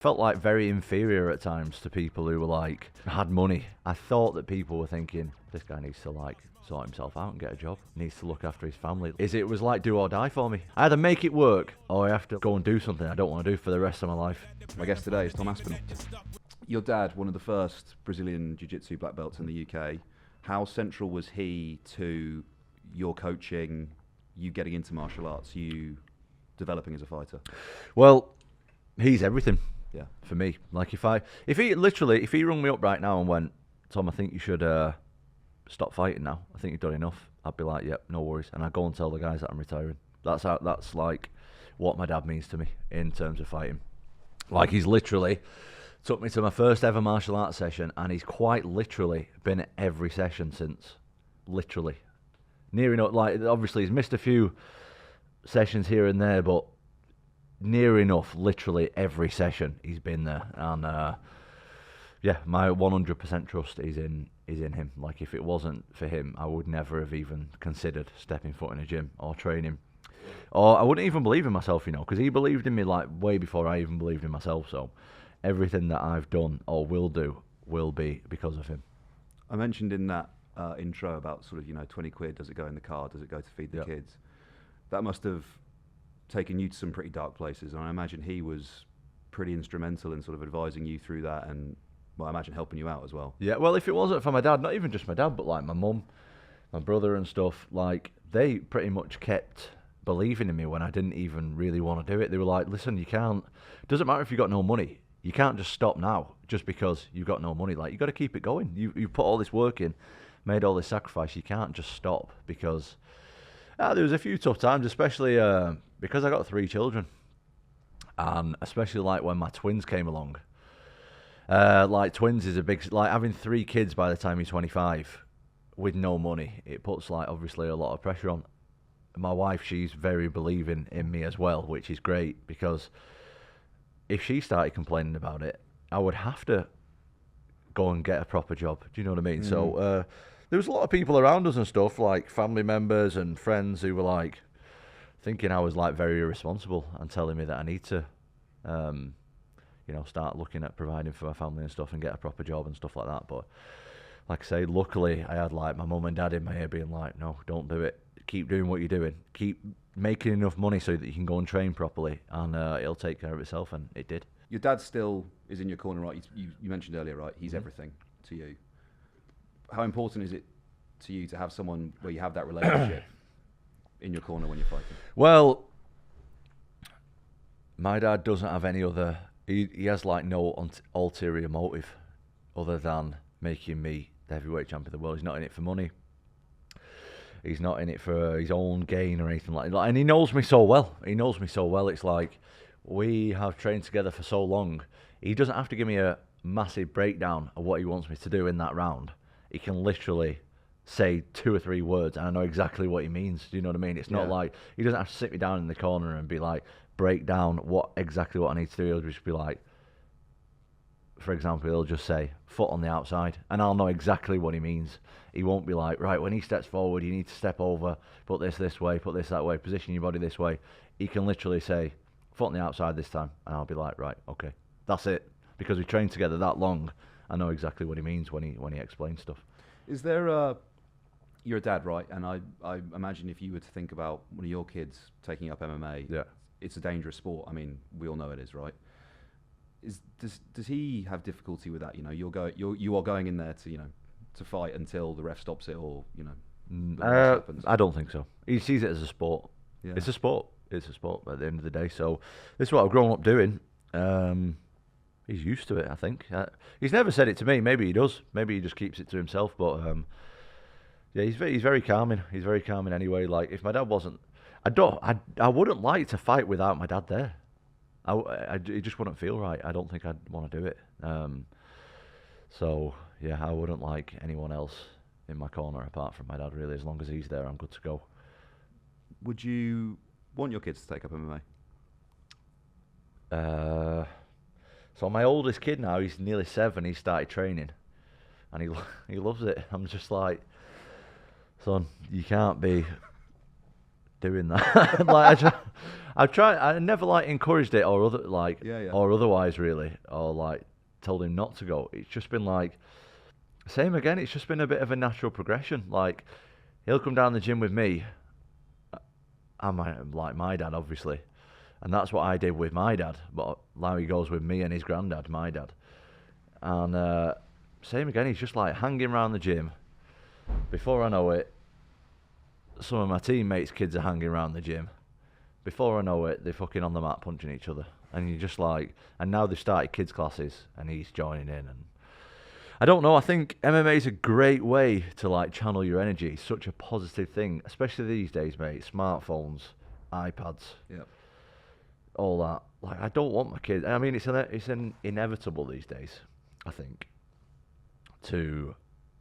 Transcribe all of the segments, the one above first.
Felt like very inferior at times to people who were like, had money. I thought that people were thinking, this guy needs to like sort himself out and get a job, needs to look after his family. It was like do or die for me. I either make it work or I have to go and do something I don't want to do for the rest of my life. My guest today is Tom Aspinall. Your dad, one of the first Brazilian Jiu-Jitsu black belts in the UK. How central was he to your coaching, you getting into martial arts, you developing as a fighter? Well, he's everything. Yeah. For me. Like if he rung me up right now and went, Tom, I think you should stop fighting now. I think you've done enough. I'd be like, yep, no worries. And I'd go and tell the guys that I'm retiring. That's like what my dad means to me in terms of fighting. Like he's literally took me to my first ever martial arts session and he's quite literally been at every session since. Literally. Near enough, like obviously he's missed a few sessions here and there, but near enough, literally every session he's been there, and yeah, my 100% trust is in him. Like if it wasn't for him, I would never have even considered stepping foot in a gym or training, or I wouldn't even believe in myself, because he believed in me like way before I even believed in myself. So everything that I've done or will do will be because of him. I mentioned in that intro about sort of 20 quid. Does it go in the car? Does it go to feed the kids? That must have taken you to some pretty dark places, and I imagine he was pretty instrumental in sort of advising you through that, and well, I imagine helping you out as well. Yeah, well, if it wasn't for my dad, not even just my dad, but like my mum, my brother and stuff, like they pretty much kept believing in me when I didn't even really want to do it. They were like, listen, you can't, doesn't matter if you've got no money, you can't just stop now just because you've got no money. Like, you got to keep it going. You put all this work in, made all this sacrifice, you can't just stop, because there was a few tough times, especially because I got 3 children, and especially like when my twins came along. Like twins is a big, like having 3 kids by the time you're 25 with no money, it puts like obviously a lot of pressure on. My wife, she's very believing in me as well, which is great, because if she started complaining about it, I would have to go and get a proper job. Do you know what I mean? So there was a lot of people around us and stuff, like family members and friends, who were like thinking I was like very irresponsible and telling me that I need to, start looking at providing for my family and stuff and get a proper job and stuff like that. But like I say, luckily I had like my mum and dad in my ear being like, no, don't do it. Keep doing what you're doing. Keep making enough money so that you can go and train properly, and it'll take care of itself, and it did. Your dad still is in your corner, right? You mentioned earlier, right? He's everything to you. How important is it to you to have someone where you have that relationship in your corner when you're fighting? Well, my dad doesn't have any other, he has like no ulterior motive other than making me the heavyweight champion of the world. He's not in it for money. He's not in it for his own gain or anything like that. And he knows me so well. It's like, we have trained together for so long. He doesn't have to give me a massive breakdown of what he wants me to do in that round. He can literally say 2 or 3 words and I know exactly what he means. Do you know what I mean? It's not like, he doesn't have to sit me down in the corner and be like, break down exactly what I need to do. He'll just be like, for example, he'll just say, foot on the outside, and I'll know exactly what he means. He won't be like, right, when he steps forward, you need to step over, put this way, put this that way, position your body this way. He can literally say, foot on the outside this time, and I'll be like, right, okay, that's it. Because we trained together that long, I know exactly what he means when he explains stuff. Is there you're a dad, right? And I imagine if you were to think about one of your kids taking up MMA, it's a dangerous sport. I mean, we all know it is, right? Does he have difficulty with that? You are going in there to fight until the ref stops it, or happens. I don't think so. He sees it as a sport. Yeah. It's a sport at the end of the day. So this is what I've grown up doing. He's used to it, I think. He's never said it to me. Maybe he does. Maybe he just keeps it to himself. But yeah, he's very calming. He's very calming anyway. Like if my dad wasn't, I wouldn't like to fight without my dad there. It just wouldn't feel right. I don't think I'd want to do it. So yeah, I wouldn't like anyone else in my corner apart from my dad. Really, as long as he's there, I'm good to go. Would you want your kids to take up MMA? So my oldest kid now, he's nearly 7. He started training, and he loves it. I'm just like, son, you can't be doing that. Like I never like encouraged it or or otherwise really, or like told him not to go. It's just been like same again. It's just been a bit of a natural progression. Like he'll come down the gym with me. I'm like my dad, obviously, and that's what I did with my dad. But now he goes with me and his granddad, my dad, and same again. He's just like hanging around the gym. Before I know it, some of my teammates' kids are hanging around the gym. Before I know it, they're fucking on the mat punching each other. And you're just like, and now they've started kids classes and he's joining in. And I don't know, I think MMA is a great way to like channel your energy. Such a positive thing, especially these days, mate. Smartphones, iPads, all that. Like, I don't want my kids. I mean, it's inevitable these days, I think,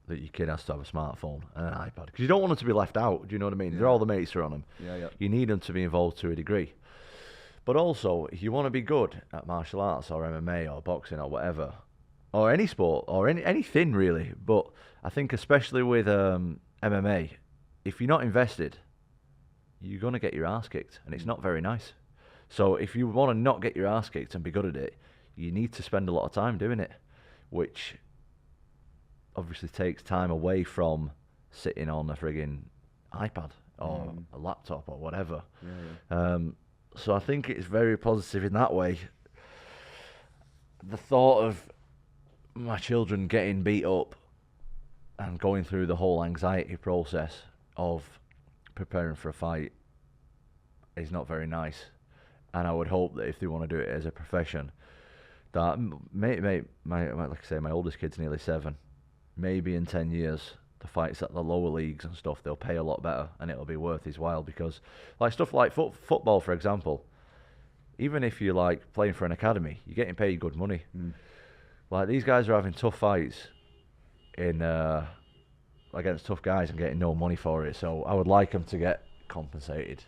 that your kid has to have a smartphone and an iPad. Because you don't want them to be left out, do you know what I mean? They're all the mates are on them. You need them to be involved to a degree. But also, if you want to be good at martial arts or MMA or boxing or whatever, or any sport, or anything really, but I think especially with MMA, if you're not invested, you're going to get your ass kicked, and it's not very nice. So if you want to not get your ass kicked and be good at it, you need to spend a lot of time doing it, which obviously takes time away from sitting on a frigging iPad or a laptop or whatever. So I think it's very positive in that way. The thought of my children getting beat up and going through the whole anxiety process of preparing for a fight is not very nice. And I would hope that if they want to do it as a profession, that like I say, my oldest kid's nearly 7. Maybe in 10 years, the fights at the lower leagues and stuff, they'll pay a lot better and it'll be worth his while, because like stuff like football, for example, even if you're like playing for an academy, you're getting paid good money. Like these guys are having tough fights against tough guys and getting no money for it. So I would like them to get compensated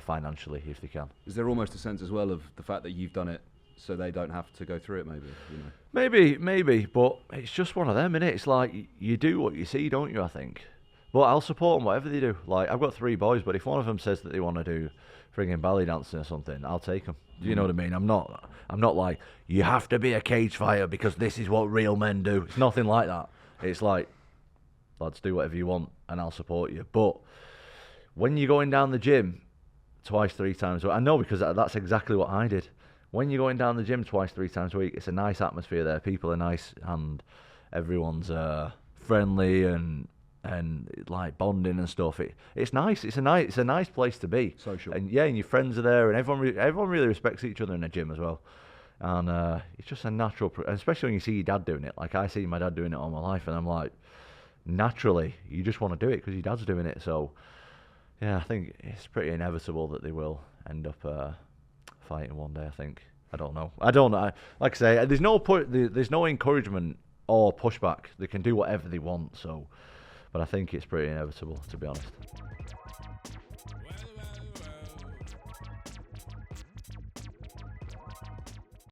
financially if they can. Is there almost a sense as well of the fact that you've done it so they don't have to go through it, maybe? You know? Maybe, but it's just one of them, innit? It's like you do what you see, don't you, I think? But I'll support them whatever they do. Like, I've got 3 boys, but if one of them says that they want to do frigging ballet dancing or something, I'll take them. Do you know what I mean? I'm not like, you have to be a cage fighter because this is what real men do. It's nothing like that. It's like, lads, do whatever you want and I'll support you. But when you're going down the gym twice, 3 times, I know, because that's exactly what I did. When you're going down the gym twice, 3 times a week, it's a nice atmosphere there. People are nice and everyone's friendly and like bonding and stuff. It's nice. It's a nice place to be. Social. And yeah, and your friends are there, and everyone really respects each other in the gym as well. And it's just a natural, especially when you see your dad doing it. Like I see my dad doing it all my life, and I'm like, naturally, you just want to do it because your dad's doing it. So yeah, I think it's pretty inevitable that they will end up fighting one day. I think. I don't know. Like I say, there's no there's no encouragement or pushback. They can do whatever they want. So, but I think it's pretty inevitable, to be honest.